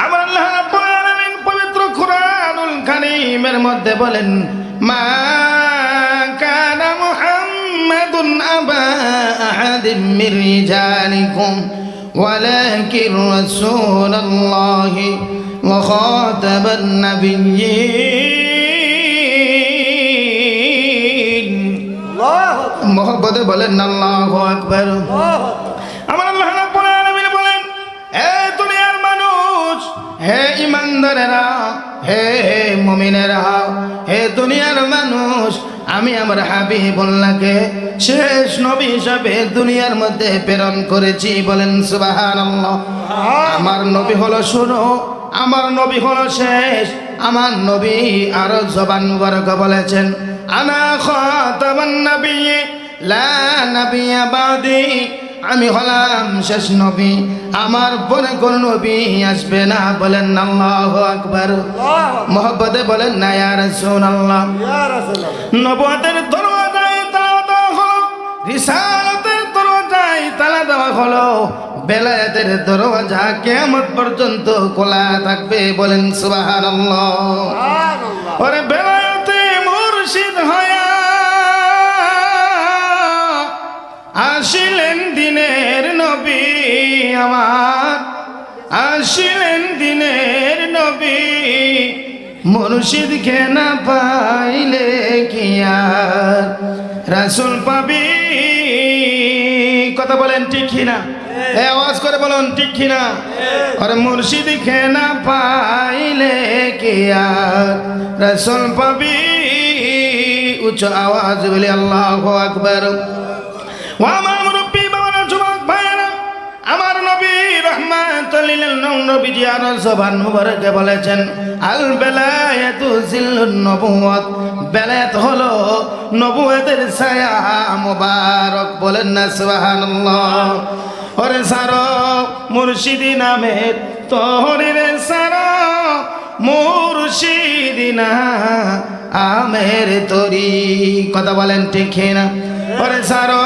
আমার আল্লাহ রাব্বুল আলামিন পবিত্র কুরআনুল কারীমের মধ্যে বলেন, মা কানা মুহাম্মাদুন আবা আহাদিম মির রিজালিকুম ওয়ালাকিন রাসূলুল্লাহি ওয়া খাতাবান নাবিয়্যিন। মুহাব্বতে বলেন আল্লাহু আকবার। আমার আল্লাহ রাব্বুল আলামিন বলেন, হে দুনিয়ার মানুষ, হে ইমানদারেরা, হে মুমিনেরা, হে দুনিয়ার মানুষ, আমি আমার হাবিবুল্লাহকে শেষ নবী হিসাবে দুনিয়ার মধ্যে প্রেরণ করেছি। বলেন সুবহানাল্লাহ। আমার নবী হলো শুনো, আমার নবী হলো শেষ। আমার নবী আরো জবান মুবারক বলেছেন, আনা খাতাবান নাবিয়্যিন লা নাবিয়্যা বাদি। আমি হলাম শেষ নবী, আমার পরে কোন নবী আসবে না। বলেন আল্লাহু আকবার। মুহাব্বতে বলেন না ইয়া রাসূলুল্লাহ। নবুয়তের দরওয়াজায় তালা দেওয়া হলো, রিসালাতের দরওয়াজায় তালা দেওয়া হলো, বেলায়েতের দরওয়াজা কিয়ামত পর্যন্ত খোলা থাকবে। বলেন সুবহানাল্লাহ। ওরে বেলায়েতে মুর্শিদ হয়া আসিলেন দিনের নবী আমার, আসিলেন দিনের নবী। মুর্শিদকে না পাইলে কি আর রাসূল পাবি? কথা বলেন ঠিক কিনা? আওয়াজ করে বলুন ঠিক কিনা? আর মুর্শিদকে না পাইলে কি আর রাসূল পাবি? উচ্চ আওয়াজ বলি আল্লাহু আকবার। আমার মুরব্বী বাবারা, যুবক ভাইয়েরা, আমার নবী রাহমাতুল লিল আলামিন নবীজি আর জবান মুবারকে বলেছেন, আল বেলায়াতু জিল্লুন নবুওয়াত। বেলায়াত হলো নবুয়তের ছায়া মুবারক। বলেন না সুবহানাল্লাহ। ওরে সারো মুর্শিদি নামের তোহরে সারো মুর্শিদি না আমের তরি। কথা বলেন ঠিক না? ওরে সারো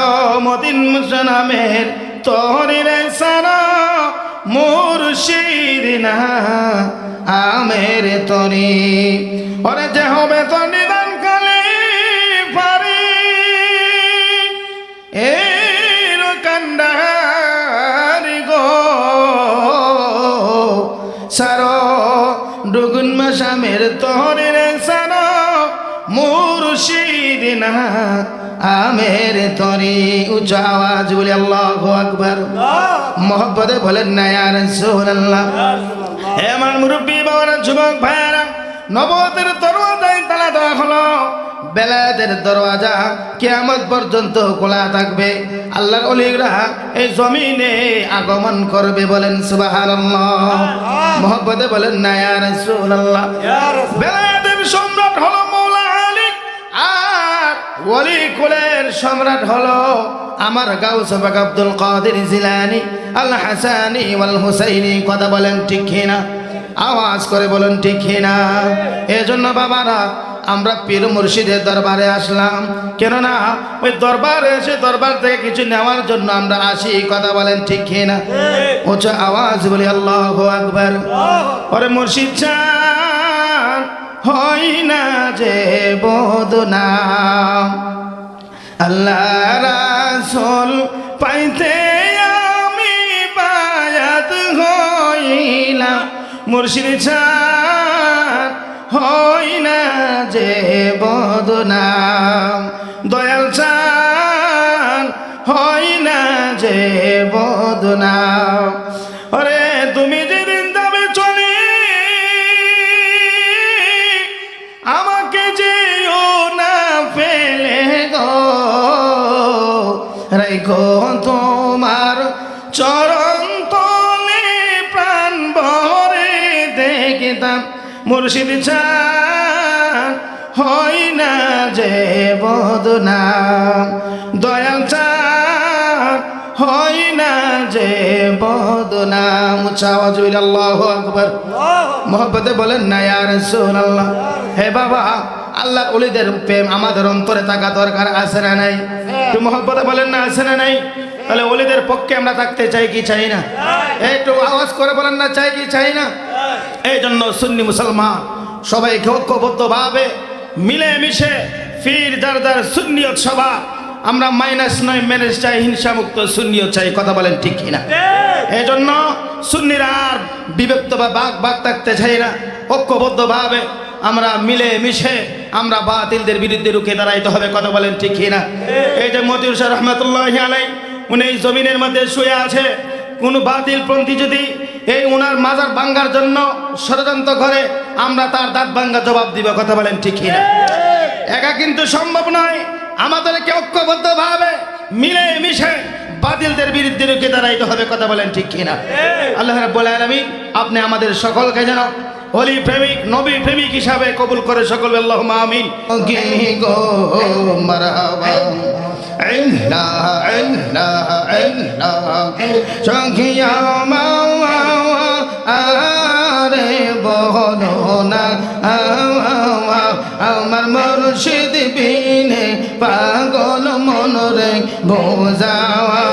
মদিন মুসলামের তোহরে সারো মুর্শিদি না আমের তরি। ওরে যে হবে তো নিদান কালে পারি এর কান্ডারি গো। সারো ডুগুন মাসামের তোহরে সারো মুর্শিদি না আমের তরি। উচ্চ আওয়াজ বলি আল্লাহু আকবার। মুহাব্বতে বলেন না ইয়া রাসূলুল্লাহ। হে আমার মুরব্বী বাবারা, যুবক ভাইয়েরা, নবুয়তের দরওয়াজায় তালা দেওয়া হলো, বেলায়েতের দরওয়াজা কিয়ামত পর্যন্ত খোলা থাকবে। আল্লাহর ওলিরা এই জমিনে আগমন করবে। বলেন সুবহানাল্লাহ। মুহাব্বতে বলেন না ইয়া রাসূলুল্লাহ। বেলায়েতের সম্রাট হলো মওলা আলী, আর ওলি কুলের সম্রাট হলো আমার গাউস পাক আব্দুল কাদের জিলানী আল হাসানী ওয়াল হুসাইনী। কথা বলেন ঠিক কিনা? আওয়াজ করে বলেন ঠিক কিনা? এজন্য বাবারা, আমরা পীর মুর্শিদের দরবারে আসলাম, কেননা ওই দরবারে এসে দরবার থেকে কিছু নেওয়ার জন্য আমরা আসি। কথা বলেন ঠিক কিনা? উচ্চ আওয়াজ বলি আল্লাহু আকবার। ওরে মুর্শিদ চান হয় না যে বদনাম, আল্লাহ রাসূল পাইতে আমি বায়াত হইলাম। মুর্শিদ চান হয় না যে বদনাম, দয়াল চান হয় না যে বদনাম। ওরে তুমি যেদিন যাবে চলে, আমাকে যেও না ফেলে গো। রাইখো তোমার চরণ তলে প্রাণ ভরে দেখিতাম। মুর্শিদ চান হয় না যে বদনাম, দয়াল চান হয় না যে বদনাম। আওয়াজ হইল আল্লাহু আকবার। মুহাব্বতে বলেন না ইয়া রাসূলুল্লাহ। হে বাবা, আল্লাহর ওলিদের প্রেম আমাদের অন্তরে থাকা দরকার, আছে না নাই? একটু মুহাব্বতে বলেন না, আছে না নাই? তাহলে ওলিদের পক্ষে আমরা থাকতে চাই কি চাই না? একটু আওয়াজ করে বলেন না, চাই কি চাই না? এই জন্য সুন্নি মুসলমান সবাইকে ঐক্যবদ্ধভাবে মিলেমিশে ফির দারদার সুন্নিয়ত সভা আমরা মাইনাস নয় ম্যানেজ চাই, হিংসামুক্ত সুন্নিয়ত চাই। কথা বলেন ঠিক কিনা? এই জন্য সুন্নিরা আর বিভক্ত বা বাগ থাকতে চাই না। ঐক্যবদ্ধভাবে আমরা মিলে মিশে আমরা বাতিলদের বিরুদ্ধে রুখে দাঁড়াইতে হবে। কথা বলেন ঠিক কিনা? এই যে মতিউর শাহ রহমতুল্লাহি আলাইহি উনি এই জমিনের মধ্যে শুয়ে আছে, কোন বাতিলপন্থী যদি এই উনার মাজার ভাঙ্গার জন্য ষড়যন্ত্র করে আমরা তার দাঁত ভাঙ্গা জবাব দিব। কথা বলেন ঠিক কিনা? একা কিন্তু সম্ভব নয়, আমাদেরকে ঐক্যবদ্ধভাবে মিলে মিশে বাতিলদের বিরুদ্ধে রুখে দাঁড়াইতে হবে। কথা বলেন ঠিক কিনা? আল্লাহ রাব্বুল আলামিন আপনি আমাদের সকলকে যেন ওলি প্রেমিক নবী প্রেমিক হিসাবে কবুল করে সকল আল্লাহুম্মা আমিন। গো মারহাবা আল্লাহ আল্লাহ আল্লাহ সখিয়া আরে বলো না আমার মুর্শিদ বিনে পাগল মনরে বোঝাওয়া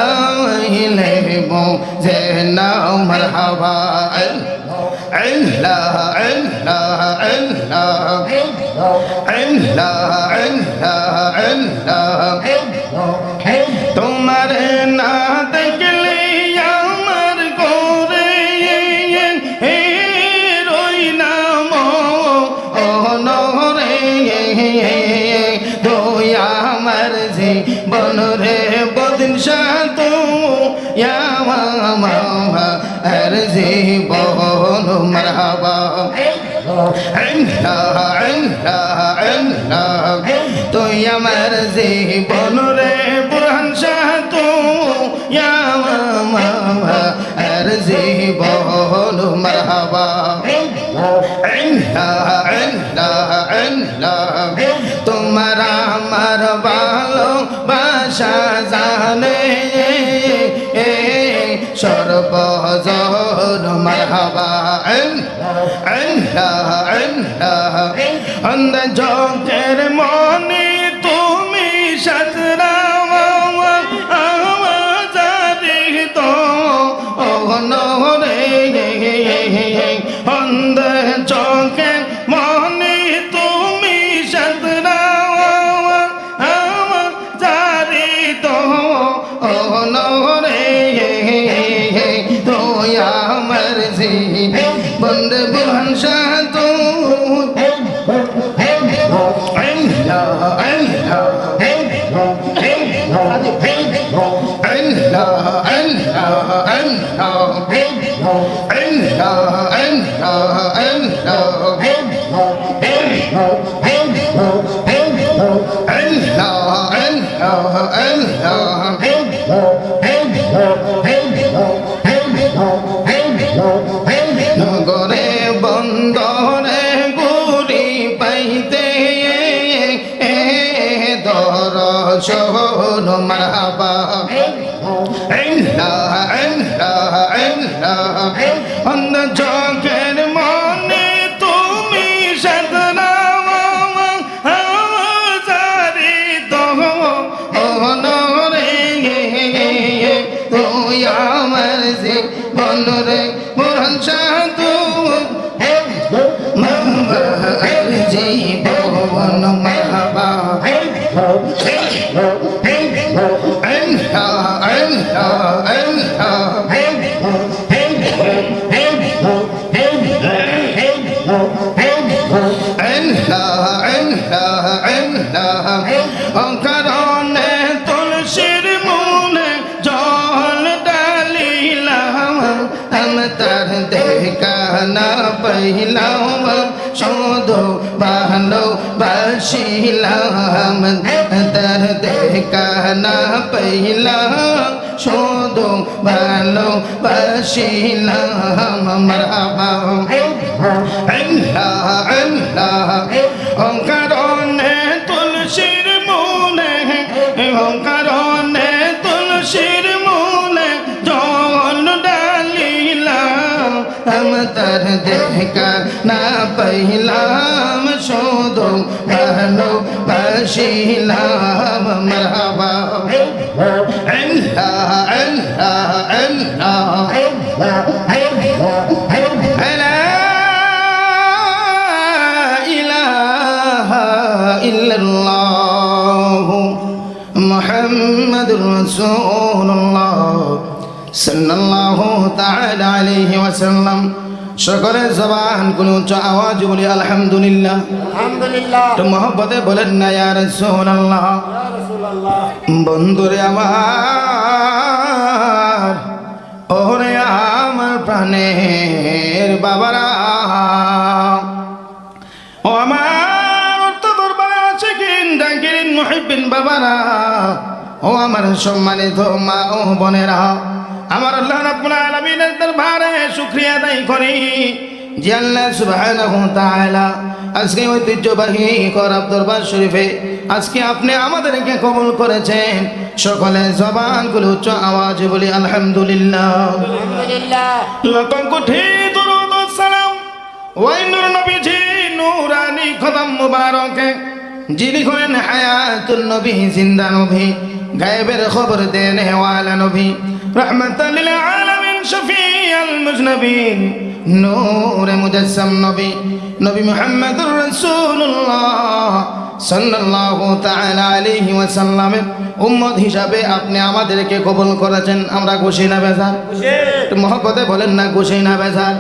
আইলে যে নাও মারহাবা আল্লাহ আল্লাহ আল্লাহ আল্লাহ আল্লাহ তোমার না দেখলে আমার গোরে রই নাম অনরে দই আমার জীবন রে বদিন সাতু আর জীবন মারহাবা আল্লাহ আল্লাহ আল্লাহ তুই আমার জীবন রে বুরহান শাহ তু আর জীবন মারহাবা আল্লাহ আল্লাহ আল্লাহ তোমার আমার ভালোবাসা জানে সর্বজন মারহাবা আল্লাহ আল্লাহ অন্ধ জগতের মনে তুমি সাজরাওয়া আওয়াজারি তো অনরে অন্ধ জগতের মনে তুমি সাজরাওয়া আওয়াজারি তো অনরে আমার জীবন বুরহান শাহ তু আল্লাহ আল্লাহ আল্লাহ নগরে বন্দরে গুরি পাইতে দরশন মারহাবা আল্লাহ আল্লাহ আল্লাহ অন্ধ চোখের মনে তুমি সাধনাওয়া হাজারি দহ অনরে তুই আমার জীবন রে বুরহান শাহ তু জীবন মারহাবা অকারণে তুলসীর মনে জল ডালিলাম আমি তার দেখা না পাইলাম শুধু ভালোবাসিলাম তার দেখা না পাইলাম শুধু ভালোবাসিলাম মারহাবা আল্লাহ আল্লাহ অকারণে তুলসীর মনে অকারণে তুলসীর মনে জল ডালিলাম আমি তার দেখা না পাইলাম শুধু ভালোবাসিলাম মারহাবা আল্লাহ আল্লাহ আল্লাহ রাসূলুল্লাহ সাল্লাল্লাহু তাআলা আলাইহি ওয়াসাল্লাম। সকলে জবান খুলে উচ্চ আওয়াজ বলি আলহামদুলিল্লাহ। আলহামদুলিল্লাহ। তো মহব্বতে বলেন না ইয়া রাসূলুল্লাহ। ইয়া রাসূলুল্লাহ। বন্ধুরে আমার, ওরে আমার প্রাণের বাবারা, ও আমার অর্থদরবারে আছে কিন ডাকিরিন মুহিব্বিন বাবারা, ও আমার সম্মানিত মা ও বোনেরা, আমার আল্লাহ রাব্বুল আলামিনের দরবারে শুকরিয়া আদায় করি যে আল্লাহ সুবহানাহু ওয়া তাআলা আজকে ঐতিহ্যবাহী করব দরবার শরীফে আজকে আপনি আমাদেরকে কবুল করেছেন। সকলে জবান খুলে উচ্চ আওয়াজে বলি আলহামদুলিল্লাহ। আলহামদুলিল্লাহ। লক্ষ কোটি দরুদ ও সালাম ওই নূর নবীজি নূরানি কদম মুবারকে, যিনি করেন হায়াতুন নবী, জিন্দা নবী, গায়েবের খবর দেনে ওয়ালা নবী, রাহমাতাল লিল আলামিন, শফিউল মুজনবিন, নূরে মুজাসসাম নবী, নবী মুহাম্মদুর রাসূলুল্লাহ সাল্লাল্লাহু তাআলা আলাইহি ওয়াসাল্লামের উম্মত হিসাবে আপনি আমাদেরকে কবুল করেছেন। আমরা খুশি না বেজার? খুশি। মহব্বতে বলেন না খুশি না বেজার?